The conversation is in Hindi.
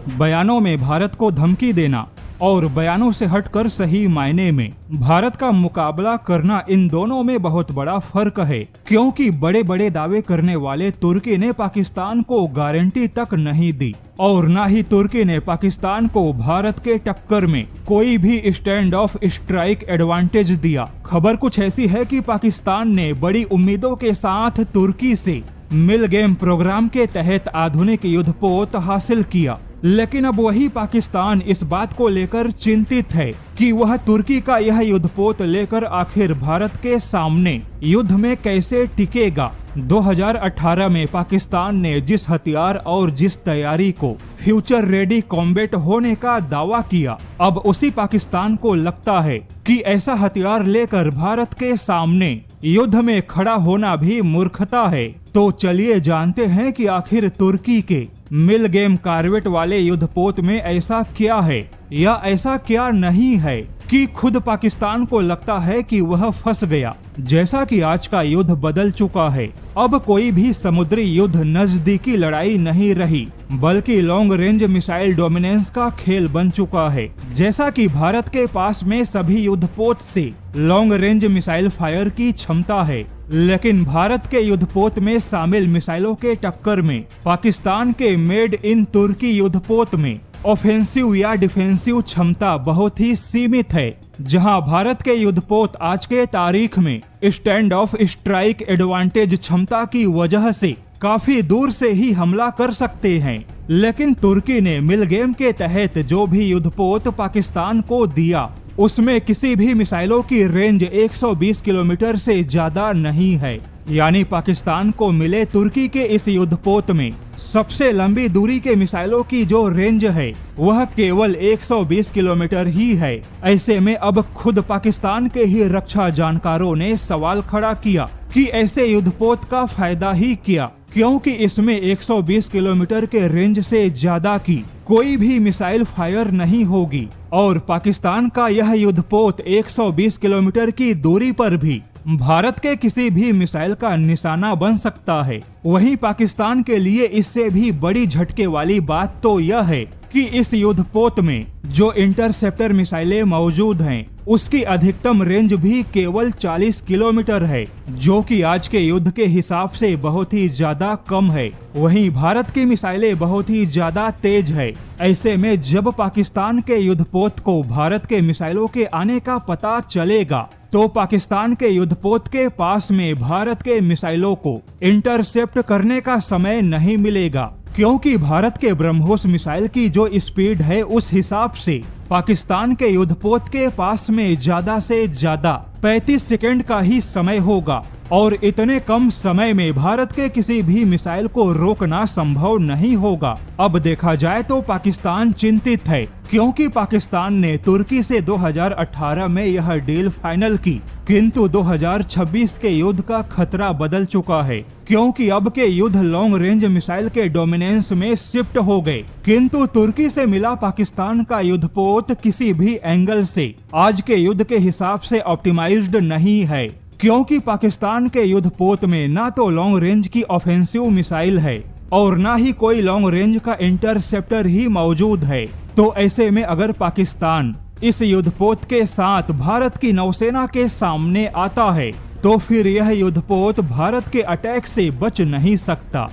बयानों में भारत को धमकी देना और बयानों से हटकर सही मायने में भारत का मुकाबला करना, इन दोनों में बहुत बड़ा फर्क है। क्योंकि बड़े बड़े दावे करने वाले तुर्की ने पाकिस्तान को गारंटी तक नहीं दी और न ही तुर्की ने पाकिस्तान को भारत के टक्कर में कोई भी स्टैंड ऑफ स्ट्राइक एडवांटेज दिया। खबर कुछ ऐसी है कि पाकिस्तान ने बड़ी उम्मीदों के साथ तुर्की से मिलगेम प्रोग्राम के तहत आधुनिक युद्धपोत हासिल किया, लेकिन अब वही पाकिस्तान इस बात को लेकर चिंतित है कि वह तुर्की का यह युद्धपोत लेकर आखिर भारत के सामने युद्ध में कैसे टिकेगा। 2018 में पाकिस्तान ने जिस हथियार और जिस तैयारी को फ्यूचर रेडी कॉम्बैट होने का दावा किया, अब उसी पाकिस्तान को लगता है कि ऐसा हथियार लेकर भारत के सामने युद्ध में खड़ा होना भी मूर्खता है। तो चलिए जानते हैं कि आखिर तुर्की के मिलगेम कार्वेट वाले युद्धपोत में ऐसा क्या है या ऐसा क्या नहीं है कि खुद पाकिस्तान को लगता है कि वह फंस गया। जैसा कि आज का युद्ध बदल चुका है, अब कोई भी समुद्री युद्ध नजदीकी लड़ाई नहीं रही, बल्कि लॉन्ग रेंज मिसाइल डोमिनेंस का खेल बन चुका है। जैसा कि भारत के पास में सभी युद्धपोत से लॉन्ग रेंज मिसाइल फायर की क्षमता है, लेकिन भारत के युद्धपोत में शामिल मिसाइलों के टक्कर में पाकिस्तान के मेड इन तुर्की युद्धपोत में ऑफेंसिव या डिफेंसिव क्षमता बहुत ही सीमित है। जहां भारत के युद्धपोत आज के तारीख में स्टैंड ऑफ स्ट्राइक एडवांटेज क्षमता की वजह से काफी दूर से ही हमला कर सकते हैं, लेकिन तुर्की ने मिलगेम के तहत जो भी युद्धपोत पाकिस्तान को दिया, उसमें किसी भी मिसाइलों की रेंज 120 किलोमीटर से ज्यादा नहीं है। यानी पाकिस्तान को मिले तुर्की के इस युद्धपोत में सबसे लंबी दूरी के मिसाइलों की जो रेंज है वह केवल 120 किलोमीटर ही है। ऐसे में अब खुद पाकिस्तान के ही रक्षा जानकारों ने सवाल खड़ा किया कि ऐसे युद्धपोत का फायदा ही क्या, क्योंकि इसमें 120 किलोमीटर के रेंज से ज्यादा की कोई भी मिसाइल फायर नहीं होगी और पाकिस्तान का यह युद्धपोत 120 किलोमीटर की दूरी पर भी भारत के किसी भी मिसाइल का निशाना बन सकता है। वहीं पाकिस्तान के लिए इससे भी बड़ी झटके वाली बात तो यह है कि इस युद्धपोत में जो इंटरसेप्टर मिसाइलें मौजूद हैं, उसकी अधिकतम रेंज भी केवल 40 किलोमीटर है, जो कि आज के युद्ध के हिसाब से बहुत ही ज्यादा कम है। वहीं भारत की मिसाइलें बहुत ही ज्यादा तेज है। ऐसे में जब पाकिस्तान के युद्धपोत को भारत के मिसाइलों के आने का पता चलेगा, तो पाकिस्तान के युद्धपोत के पास में भारत के मिसाइलों को इंटरसेप्ट करने का समय नहीं मिलेगा, क्योंकि भारत के ब्रह्मोस मिसाइल की जो स्पीड है उस हिसाब से पाकिस्तान के युद्धपोत के पास में ज्यादा से ज्यादा 35 सेकंड का ही समय होगा और इतने कम समय में भारत के किसी भी मिसाइल को रोकना संभव नहीं होगा। अब देखा जाए तो पाकिस्तान चिंतित है, क्योंकि पाकिस्तान ने तुर्की से 2018 में यह डील फाइनल की, किंतु 2026 के युद्ध का खतरा बदल चुका है, क्योंकि अब के युद्ध लॉन्ग रेंज मिसाइल के डोमिनेंस में शिफ्ट हो गए। किंतु तुर्की से मिला पाकिस्तान का युद्धपोत किसी भी एंगल से आज के युद्ध के हिसाब से ऑप्टिमाइज्ड नहीं है, क्योंकि पाकिस्तान के युद्धपोत में ना तो लॉन्ग रेंज की ऑफेंसिव मिसाइल है और ना ही कोई लॉन्ग रेंज का इंटरसेप्टर ही मौजूद है। तो ऐसे में अगर पाकिस्तान इस युद्धपोत के साथ भारत की नौसेना के सामने आता है, तो फिर यह युद्धपोत भारत के अटैक से बच नहीं सकता।